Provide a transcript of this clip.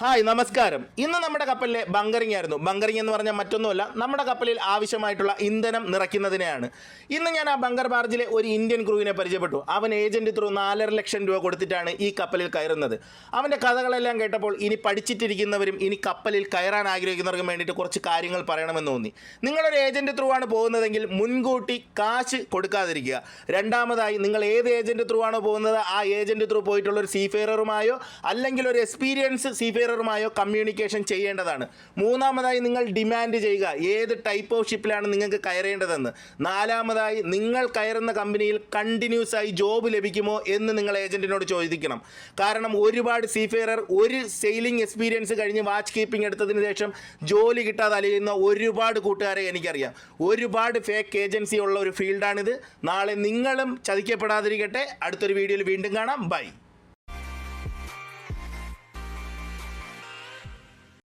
Hi നമസ്കാരം. ഇന്ന് നമ്മുടെ കപ്പലിലെ ബങ്കറിംഗ് ആയിരുന്നു. ബങ്കറിംഗ് എന്ന് പറഞ്ഞാൽ മറ്റൊന്നുമല്ല, നമ്മുടെ കപ്പലിൽ ആവശ്യമായിട്ടുള്ള ഇന്ധനം നിറയ്ക്കുന്നതിനെയാണ്. ഇന്ന് ഞാൻ ആ ബങ്കർ ബാർജിലെ ഒരു ഇന്ത്യൻ ക്രൂവിനെ പരിചയപ്പെട്ടു. അവൻ ഏജന്റ് ത്രൂ 4.5 ലക്ഷം രൂപ കൊടുത്തിട്ടാണ് ഈ കപ്പലിൽ കയറുന്നത്. അവൻ്റെ കഥകളെല്ലാം കേട്ടപ്പോൾ ഇനി പഠിച്ചിട്ടിരിക്കുന്നവരും ഇനി കപ്പലിൽ കയറാൻ ആഗ്രഹിക്കുന്നവർക്കും വേണ്ടിയിട്ട് കുറച്ച് കാര്യങ്ങൾ പറയണമെന്ന് തോന്നി. നിങ്ങളൊരു ഏജന്റ് ത്രൂ ആണ് പോകുന്നതെങ്കിൽ മുൻകൂട്ടി കാശ് കൊടുക്കാതിരിക്കുക. രണ്ടാമതായി, നിങ്ങൾ ഏത് ഏജന്റ് ത്രൂ ആണോ പോകുന്നത് ആ ഏജന്റ് ത്രൂ പോയിട്ടുള്ള ഒരു സീഫെയററുമായോ അല്ലെങ്കിൽ ഒരു എക്സ്പീരിയൻസ് സീഫെയറുമായോ കമ്മ്യൂണിക്കേഷൻ ചെയ്യേണ്ടതാണ്. മൂന്നാമതായി, നിങ്ങൾ ഡിമാൻഡ് ചെയ്യുക ഏത് ടൈപ്പ് ഓഫ് ഷിപ്പിലാണ് നിങ്ങൾക്ക് കയറേണ്ടതെന്ന്. നാലാമതായി, നിങ്ങൾ കയറുന്ന കമ്പനിയിൽ കണ്ടിന്യൂസ് ആയി ജോബ് ലഭിക്കുമോ എന്ന് നിങ്ങൾ ഏജന്റിനോട് ചോദിക്കണം. കാരണം ഒരുപാട് സീഫെയറർ ഒരു സെയിലിംഗ് എക്സ്പീരിയൻസ് കഴിഞ്ഞ് വാച്ച് കീപ്പിംഗ് എടുത്തതിന് ശേഷം ജോലി കിട്ടാതെ അലയുന്ന ഒരുപാട് കൂട്ടുകാരെ എനിക്കറിയാം. ഒരുപാട് ഫേക്ക് ഏജൻസി ഉള്ള ഒരു ഫീൽഡാണിത്. നാളെ നിങ്ങളും ചതിക്കപ്പെടാതിരിക്കട്ടെ. അടുത്തൊരു വീഡിയോയിൽ വീണ്ടും കാണാം. ബൈ.